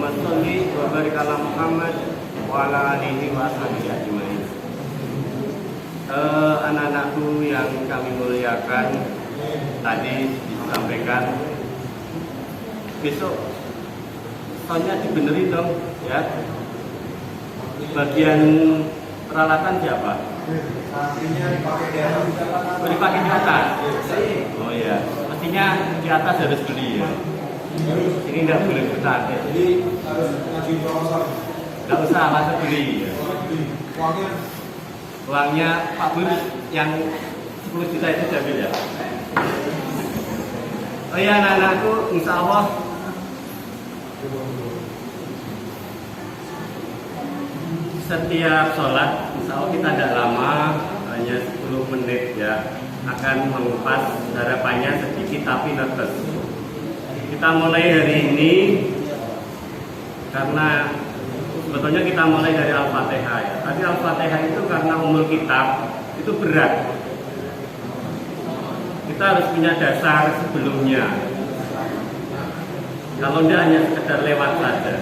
Allahumma sholli wa barik ala Muhammad wa ala alihi wa sahbihi ajmain. Anak-anakku yang kami muliakan, tadi disampaikan besok soalnya dibenerin dong ya. Bagian peralatan siapa? Dipakai di atas. Oh iya, mestinya di atas harus beli ya. Ini nggak boleh bertanya. Jadi harus ngajuin proposal. Nggak usah langsung beli ya. Uangnya Pak Bur yang 10 juta itu diambil ya. Oh iya anak-anakku, insya Allah setiap sholat, insya Allah kita tidak lama, hanya 10 menit ya, akan mengupas harapannya sedikit tapi netes. Kita mulai hari ini karena sebetulnya kita mulai dari Al-Fatihah ya. Tapi Al-Fatihah itu karena umul kitab itu berat. Kita harus punya dasar sebelumnya. Kalau tidak hanya sekedar lewat saja.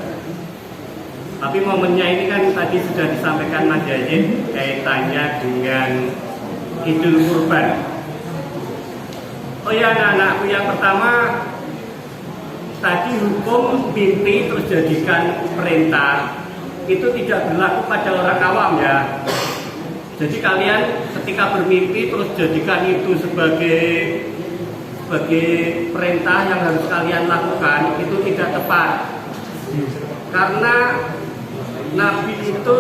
Tapi momennya ini kan tadi sudah disampaikan Mas Yazid kaitannya dengan Idul Kurban. Oh ya anak-anakku, yang pertama tadi hukum mimpi terus jadikan perintah itu tidak berlaku pada orang awam ya. Jadi kalian ketika bermimpi terus jadikan itu sebagai perintah yang harus kalian lakukan, itu tidak tepat. Karena Nabi itu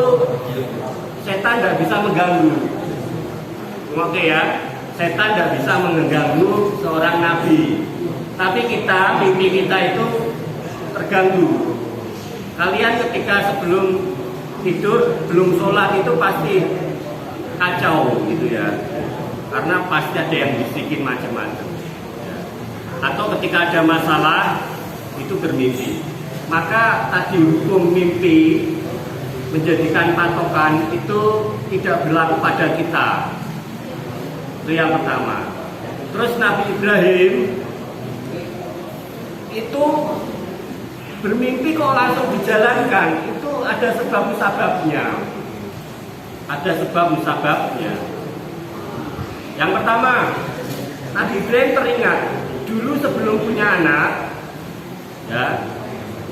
setan tidak bisa mengganggu. Oke ya, setan tidak bisa mengganggu seorang nabi. Tapi kita, mimpi kita itu terganggu. Kalian ketika sebelum tidur, belum sholat itu pasti kacau gitu ya. Karena pasti ada yang bisikin macam-macam. Atau ketika ada masalah, itu bermimpi. Maka tadi hukum mimpi menjadikan patokan itu tidak berlaku pada kita. Itu yang pertama. Terus Nabi Ibrahim itu bermimpi kok langsung dijalankan, itu ada sebab musababnya. Ada sebab musababnya. Yang pertama, Nabi Ibrahim teringat dulu sebelum punya anak, ya,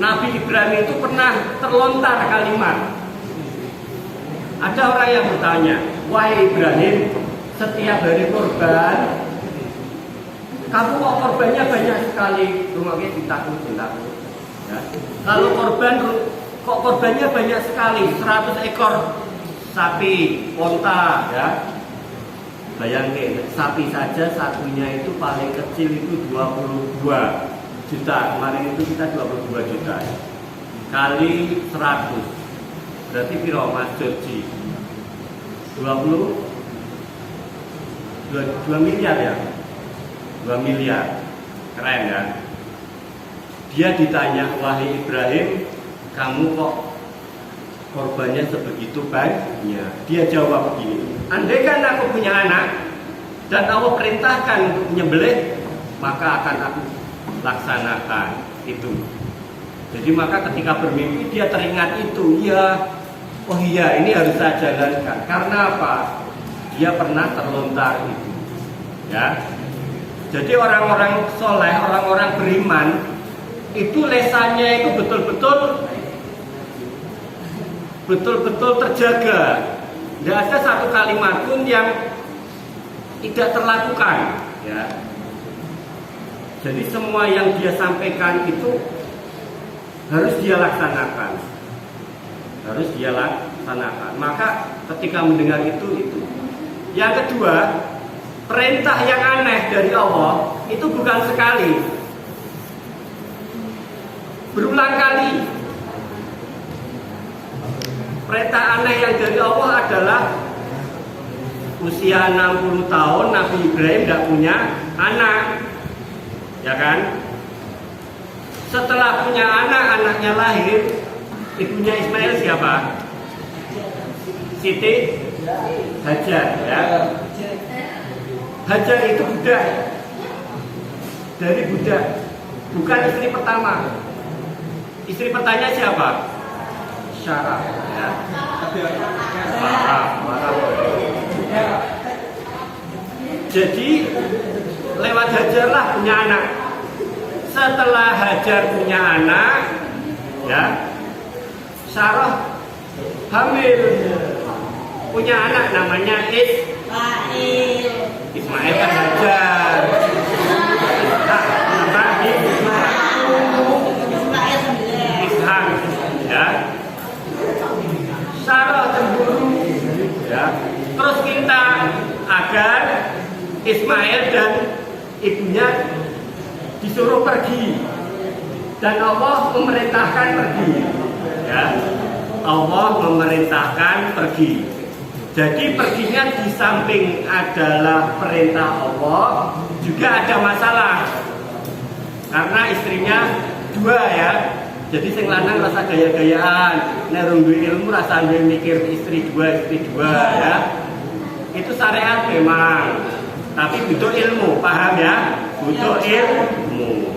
Nabi Ibrahim itu pernah terlontar kalimat. Ada orang yang bertanya, wahai Ibrahim, setiap hari korban kamu kok korbannya banyak sekali, rumahnya ditakut. Ya. Kalau korban, kok korbannya banyak sekali, 100 ekor sapi, onta, ya. Bayangin, sapi saja satunya itu paling kecil itu 22 juta. Kemarin itu kita 22 juta. Kali 100, berarti piro Mas Joji? 2 miliar ya? 2 miliar, keren kan? Dia ditanya, wahai Ibrahim, kamu kok korbannya sebegitu banyak? Dia jawab begini, andai kan aku punya anak dan Allah perintahkan untuk menyembelih, maka akan aku laksanakan itu. Jadi maka ketika bermimpi dia teringat itu, ya, oh iya ini harus saya jalankan. Karena apa? Dia pernah terlontar itu, ya. Jadi orang-orang soleh, orang-orang beriman itu lesannya itu betul-betul terjaga. Tidak ada satu kalimat pun yang tidak terlakukan, ya. Jadi semua yang dia sampaikan itu harus dia laksanakan. Maka ketika mendengar itu. Yang kedua, perintah yang aneh dari Allah itu bukan sekali, berulang kali. Perintah aneh yang dari Allah adalah usia 60 tahun Nabi Ibrahim tidak punya anak, ya kan? Setelah punya anak, anaknya lahir, ibunya Ismail siapa? Siti Hajar, ya. Hajar itu budak, dari budak, bukan istri pertama. Istri pertanyaan siapa? Sarah. Ya. Sarah. Jadi lewat Hajarlah punya anak. Setelah Hajar punya anak, ya, Sarah hamil, punya anak namanya Ismail kan Hajar. Ishak, ya. Sarah cemburu, ya. Terus minta agar Ismail dan ibunya disuruh pergi, dan Allah memerintahkan pergi, ya. Allah memerintahkan pergi. Jadi perginya di samping adalah perintah Allah, juga ada masalah karena istrinya dua, ya. Jadi sing lanang rasa gaya-gayaan, nek duwe ilmu rasa duwe mikir istri dua, ya. Itu syariat memang, tapi butuh ilmu, paham ya? Butuh ilmu.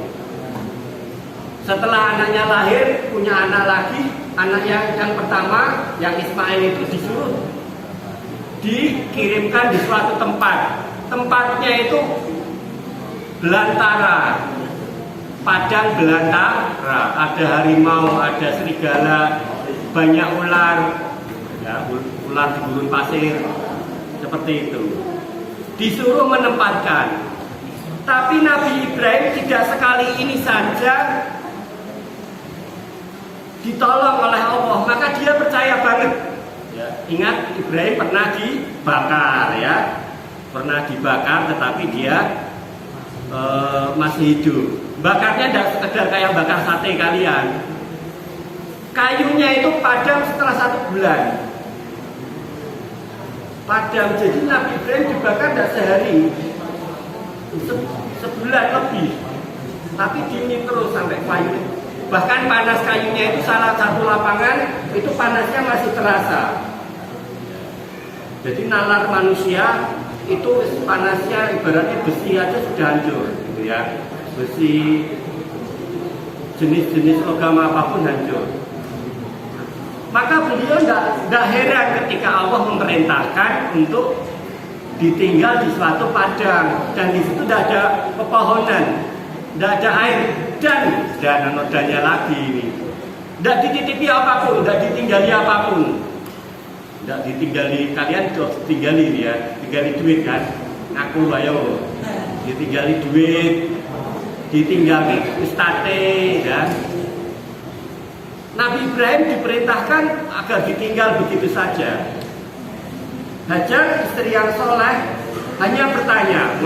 Setelah anaknya lahir, punya anak lagi, anak yang pertama, yang Ismail itu disuruh dikirimkan di suatu tempat. Tempatnya itu belantara, padang belantara, ada harimau, ada serigala, banyak ular, ya, ular di gurun pasir, seperti itu. Disuruh menempatkan. Tapi Nabi Ibrahim tidak sekali ini saja ditolong oleh Allah, maka dia percaya banget. Ya, ingat Ibrahim pernah dibakar, ya, pernah dibakar, tetapi dia masih hidup. Bakarnya tidak sekedar kayak bakar sate kalian. Kayunya itu padam setelah 1 bulan. Padam, jadi Nabi Ibrahim dibakar tidak sehari, sebulan lebih, tapi dingin terus sampai kayu. Bahkan panas kayunya itu salah satu lapangan itu panasnya masih terasa. Jadi nalar manusia itu panasnya ibaratnya besi aja sudah hancur, gitu ya. Besi jenis-jenis logam apapun hancur. Maka beliau tidak heran ketika Allah memerintahkan untuk ditinggal di suatu padang, dan di situ tidak ada pepohonan, tidak ada air, dan nodanya lagi ini. Tidak dititipi apapun, tidak ditinggali apapun. Tidak ditinggali, kalian tinggali ya, tinggali duit kan? Aku ayo, ditinggali duit, ditinggali istate, ya. Nabi Ibrahim diperintahkan agar ditinggal begitu saja. Hajar, istri yang soleh, hanya bertanya,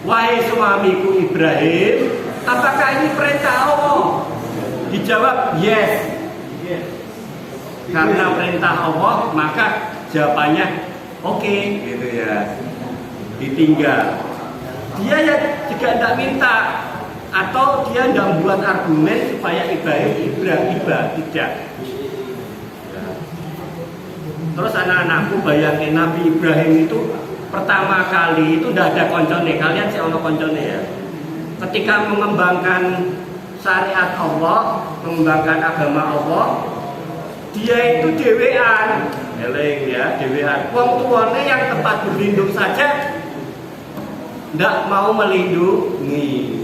wahai suamiku Ibrahim, apakah ini perintah Allah? Dijawab yes. Karena perintah Allah, maka jawabannya oke, gitu ya. Ditinggal. Dia ya juga tidak minta, atau dia tidak membuat argumen supaya Ibrahim tidak. Terus anak-anakku bayangin Nabi Ibrahim itu pertama kali itu tidak ada koncone. Kalian sih ono koncone ya. Ketika mengembangkan syariat Allah, mengembangkan agama Allah, dia itu dewean, eleng ya, dewean. Wong tuane yang tempat berlindung saja tidak mau melindungi.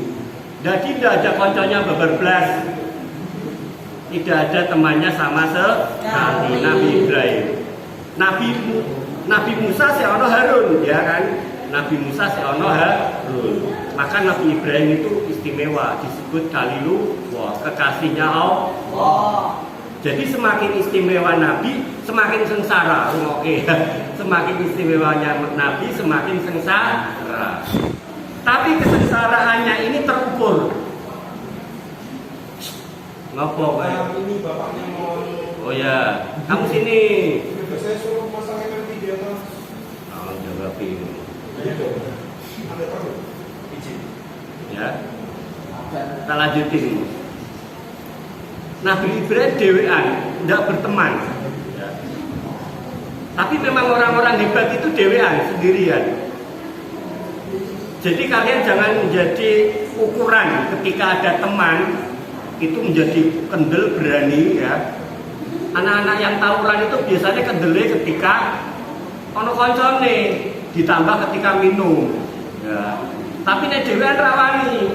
Jadi tidak ada konconya beberblas, tidak ada temannya sama sekali. Nabi Ibrahim, Nabi Musa seono Harun, ya kan? Nabi Musa seono Harun. Maka Nabi Ibrahim itu istimewa, disebut Khalilullah, kekasihnya Allah. Jadi semakin istimewa Nabi, semakin sengsara. Oke, semakin istimewanya Nabi, semakin sengsara. Tapi kesengsaraannya ini terukur. Ngopo kayak? Ini bapaknya mau. Oh ya, kamu sini. Saya suruh masangin video mas. Oh, jaga ini. Iya dong. Ada tahu? Izin. Ya. Kita lanjutin. Nabi Ibrahim dewean, tidak berteman. Ya. Tapi memang orang-orang hebat itu dewean, sendirian. Jadi kalian jangan menjadi ukuran ketika ada teman itu menjadi kendel berani ya. Anak-anak yang tawuran itu biasanya kendele ketika ono koncone, ditambah ketika minum ya. Tapi nek dhewean rawani,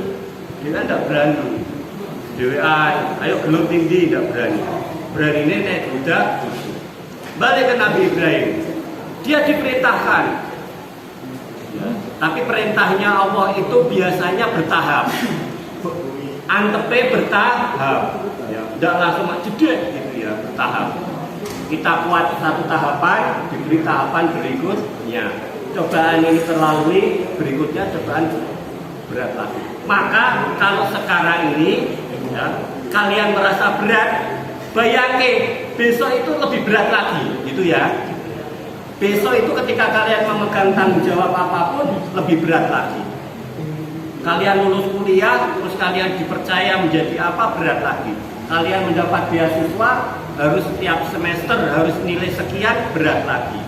dhewean ndak berani. Dhewean, ayo gelem tinggi ndak berani. Beranine nek budak. Balik ke Nabi Ibrahim. Dia diperintahkan. Ya. Tapi perintahnya Allah itu biasanya bertahap. Antepe bertahap. Ya, ndak langsung jedek gitu ya, bertahap. Kita kuat satu tahapan, diberi tahapan berikutnya. Cobaan ini terlalui, berikutnya cobaan berat lagi. Maka kalau sekarang ini ya, kalian merasa berat, bayangin besok itu lebih berat lagi, gitu ya. Besok itu ketika kalian memegang tanggung jawab apapun lebih berat lagi. Kalian lulus kuliah, terus kalian dipercaya menjadi apa, berat lagi. Kalian mendapat beasiswa, harus setiap semester harus nilai sekian, berat lagi.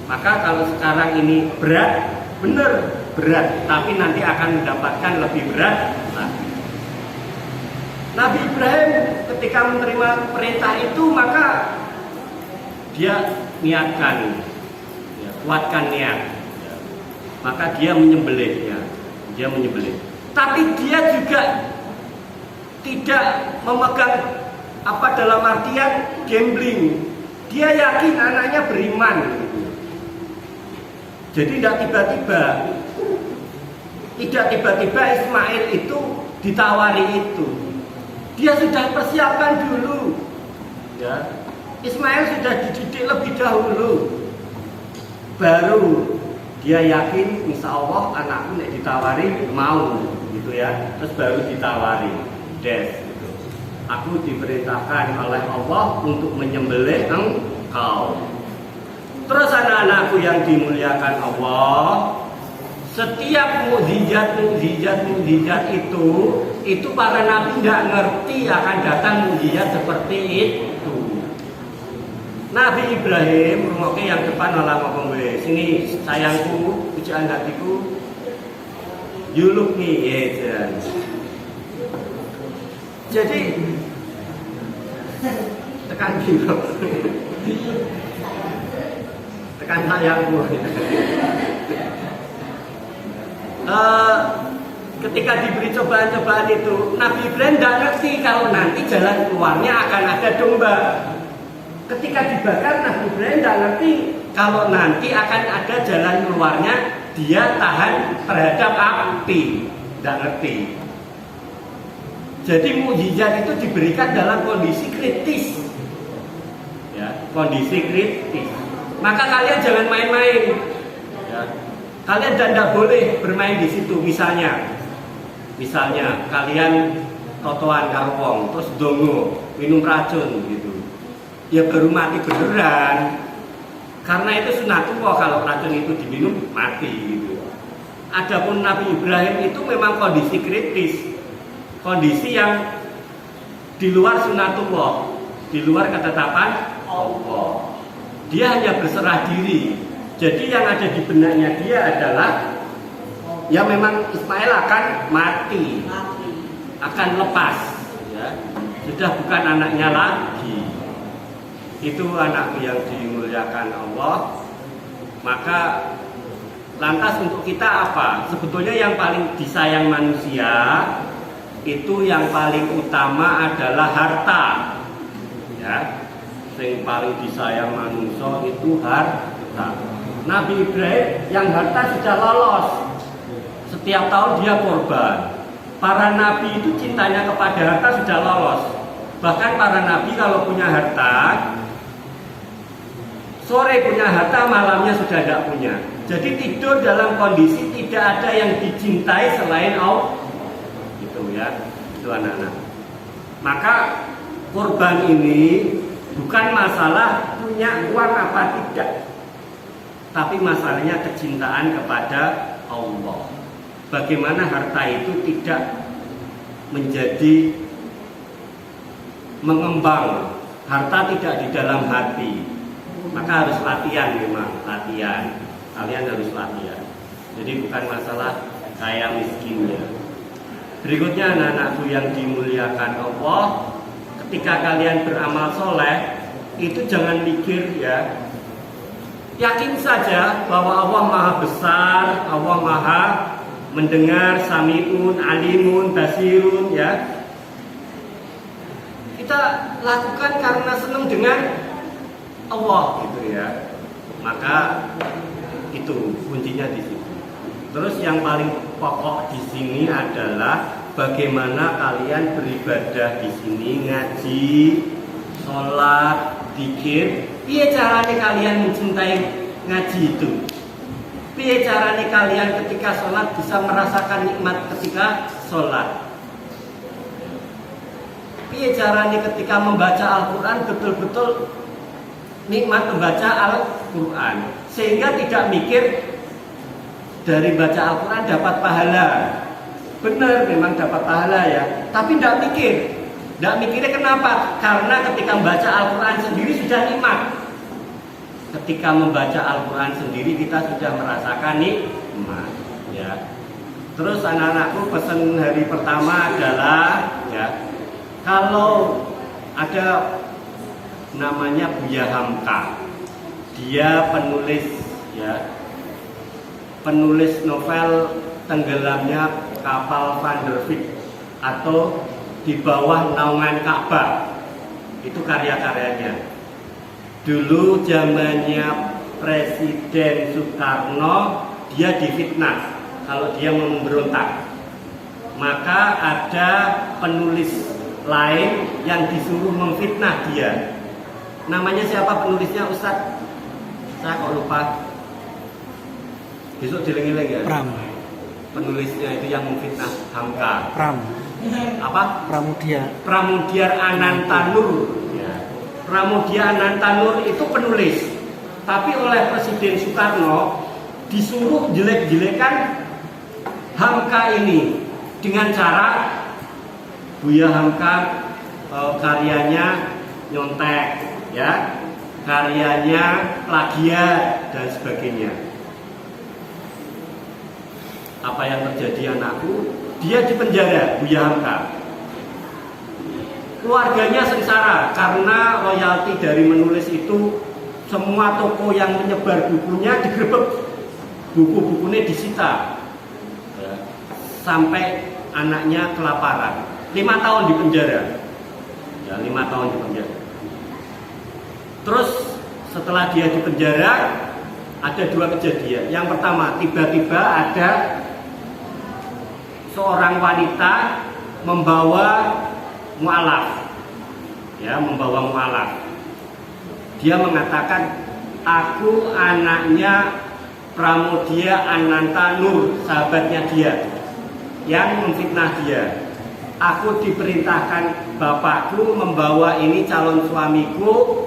Maka kalau sekarang ini berat, benar berat, tapi nanti akan mendapatkan lebih berat lagi. Nabi Ibrahim ketika menerima perintah itu, maka dia niatkan, ya, kuatkan niat, ya. Maka dia menyembelihnya, dia menyembelih. Tapi dia juga tidak memegang apa dalam artian gambling. Dia yakin anaknya beriman. Jadi tidak tiba-tiba Ismail itu ditawari itu. Dia sudah persiapkan dulu. Ya. Ismail sudah dididik lebih dahulu. Baru dia yakin insya Allah anakku nek ditawari mau gitu ya. Terus baru ditawari. Gitu. Aku diperintahkan oleh Allah untuk menyembelih engkau. Terus anak-anakku yang dimuliakan Allah, setiap mukjizat itu para nabi tidak ngerti akan datang mukjizat seperti itu. Nabi Ibrahim rumoke yang depan malah ngomong sini sayangku, pujaan hatiku, you look me, ya. Jadi tekan gitu, tekan sayangku. Ketika diberi cobaan-cobaan itu, Nabi Ibrahim tidak ngerti kalau nanti jalan keluarnya akan ada domba. Ketika dibakar, Nabi Ibrahim tidak ngerti kalau nanti akan ada jalan keluarnya dia tahan terhadap api. Tidak ngerti. Jadi mukjizat itu diberikan dalam kondisi kritis, ya, kondisi kritis. Maka kalian jangan main-main, ya. Kalian tidak boleh bermain di situ. Misalnya kalian totoan karo wong, terus dongo, minum racun gitu, ya baru mati beneran. Karena itu sunatullah kalau racun itu diminum mati gitu. Adapun Nabi Ibrahim itu memang kondisi kritis. Kondisi yang di luar sunatullah, di luar ketetapan Allah. Dia hanya berserah diri. Jadi yang ada di benaknya dia adalah ya memang Ismail akan mati, akan lepas, ya. Sudah bukan anaknya lagi. Itu anak yang dimuliakan Allah. Maka lantas untuk kita apa? Sebetulnya yang paling disayang manusia itu yang paling utama adalah harta, ya. Yang paling disayang manusia itu harta. Nabi Ibrahim yang harta sudah lolos, setiap tahun dia korban. Para nabi itu cintanya kepada harta sudah lolos. Bahkan para nabi kalau punya harta, sore punya harta, malamnya sudah tidak punya. Jadi tidur dalam kondisi tidak ada yang dicintai selain Allah. Ya, itu anak-anak. Maka korban ini bukan masalah punya uang apa tidak, tapi masalahnya kecintaan kepada Allah. Bagaimana harta itu tidak menjadi mengembang, harta tidak di dalam hati. Maka harus latihan, memang latihan. Kalian harus latihan. Jadi bukan masalah kaya miskinnya. Berikutnya anak-anakku yang dimuliakan Allah, ketika kalian beramal soleh, itu jangan mikir ya, yakin saja bahwa Allah Maha Besar, Allah Maha mendengar, sami'un, alimun, basirun ya. Kita lakukan karena senang dengan Allah gitu ya. Maka itu kuncinya di situ. Terus yang paling pokok di sini adalah bagaimana kalian beribadah di sini, ngaji, sholat, zikir. Piye caranya kalian mencintai ngaji itu? Piye caranya kalian ketika sholat bisa merasakan nikmat ketika sholat? Piye caranya ketika membaca Al-Quran betul-betul nikmat membaca Al-Quran, sehingga tidak mikir dari baca Al-Quran dapat pahala. Benar, memang dapat pahala ya, tapi tidak mikir. Tidak mikirnya kenapa? Karena ketika membaca Al-Quran sendiri sudah nikmat. Ketika membaca Al-Quran sendiri kita sudah merasakan nikmat ya. Terus anak-anakku pesan hari pertama adalah ya, kalau ada namanya Buya Hamka, dia penulis ya, penulis novel Tenggelamnya Kapal Van der Wijk atau Di Bawah Naungan Ka'bah. Itu karya-karyanya. Dulu zamannya Presiden Soekarno, dia difitnah kalau dia memberontak. Maka ada penulis lain yang disuruh memfitnah dia. Namanya siapa penulisnya, Ustadz? Saya kok lupa. Besok dilengi-lengi ya. Pram. Penulisnya itu yang memfitnah Hamka. Pram. Apa? Pramudia Anantanur. Ya. Pramudia Anantanur itu penulis. Tapi oleh Presiden Soekarno disuruh jelek-jelekan Hamka ini dengan cara Buya Hamka karyanya nyontek, ya, karyanya plagiat dan sebagainya. Apa yang terjadi anakku? Dia dipenjara, Buya Hamka. Keluarganya sengsara karena royalti dari menulis itu. Semua toko yang menyebar bukunya digerebek, buku-bukunya disita, sampai anaknya kelaparan. 5 tahun di penjara, ya 5 tahun di penjara. Terus setelah dia di penjara, ada 2 kejadian. Yang pertama, tiba-tiba ada seorang wanita membawa mu'alaf, ya, membawa mu'alaf. Dia mengatakan, aku anaknya Pramudia Anantanur, sahabatnya dia, yang memfitnah dia. Aku diperintahkan bapakku membawa ini calon suamiku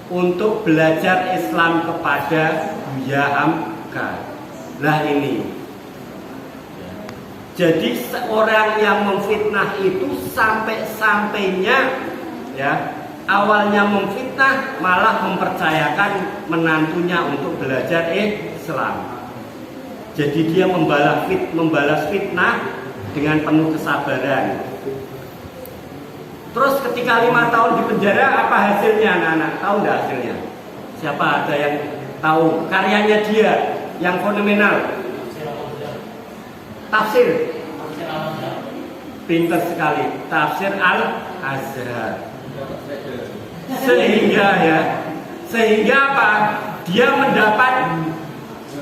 untuk belajar Islam kepada Buya Hamka. Nah ini. Jadi seorang yang memfitnah itu sampai-sampainya, ya, awalnya memfitnah malah mempercayakan menantunya untuk belajar Islam. Jadi dia membalas fitnah dengan penuh kesabaran. Terus ketika 5 tahun di penjara, apa hasilnya anak-anak? Tahu nggak hasilnya? Siapa ada yang tahu? Karyanya dia yang fenomenal. Tafsir. Pintar sekali. Tafsir Al-Azhar. Sehingga apa? Dia mendapat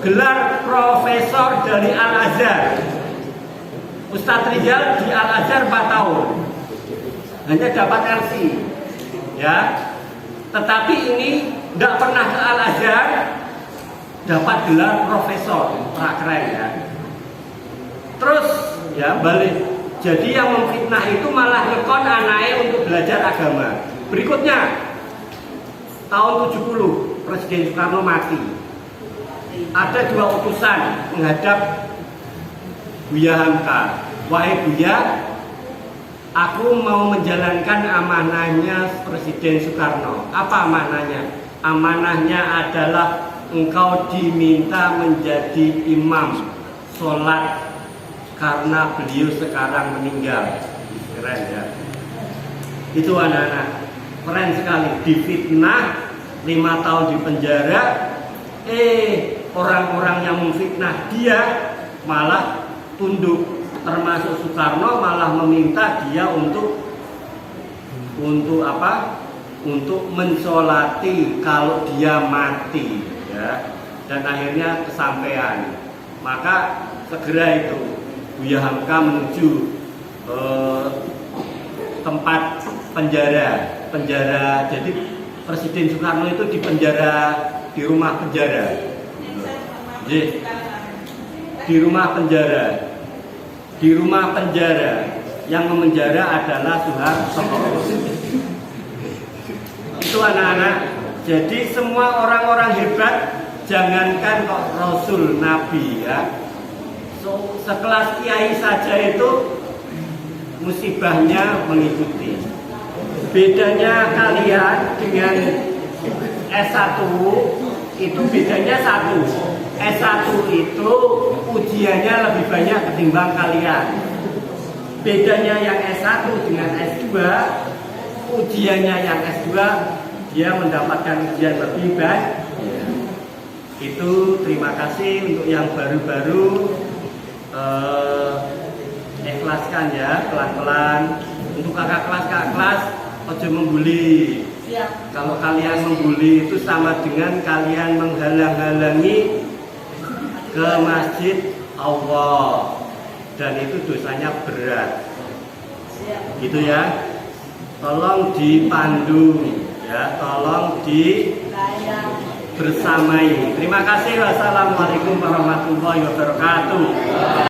gelar profesor dari Al-Azhar. Ustadz Rizal di Al-Azhar 4 tahun, hanya dapat LC, ya. Tetapi ini tidak pernah ke Al-Azhar, dapat gelar profesor, keren ya. Terus ya balik. Jadi yang memfitnah itu malah ngekon anaknya untuk belajar agama. Berikutnya, tahun 70 Presiden Soekarno mati. Ada 2 utusan menghadap Buya Hamka. Wahai Buya, aku mau menjalankan amanahnya Presiden Soekarno. Apa amanahnya? Amanahnya adalah engkau diminta menjadi imam sholat karena beliau sekarang meninggal. Keren ya. Itu anak-anak, keren sekali. Difitnah 5 tahun di penjara, orang-orang yang memfitnah dia malah tunduk. Termasuk Soekarno malah meminta dia untuk apa? Untuk mensolati kalau dia mati, ya. Dan akhirnya kesampaian. Maka segera itu Buya Hamka menuju tempat penjara. Jadi Presiden Soekarno itu di penjara, di rumah penjara. Di rumah penjara. Di rumah penjara yang memenjara adalah Soeharto. Itu anak-anak. Jadi semua orang-orang hebat, jangankan kok Rasul Nabi ya. Sekelas kiai saja itu musibahnya mengikuti. Bedanya kalian dengan S1 itu bedanya satu. S1 itu ujiannya lebih banyak ketimbang kalian. Bedanya yang S1 dengan S2, ujiannya yang S2 dia mendapatkan ujian lebih baik. Itu terima kasih untuk yang baru-baru, ikhlaskan ya pelan-pelan. Untuk kakak kelas ojo membuli. Kalau kalian membuli itu sama dengan kalian menghalang-halangi ke masjid Allah, dan itu dosanya berat. Gitu ya. Tolong dipandu ya, tolong bersamai. Terima kasih. Wassalamualaikum warahmatullahi wabarakatuh.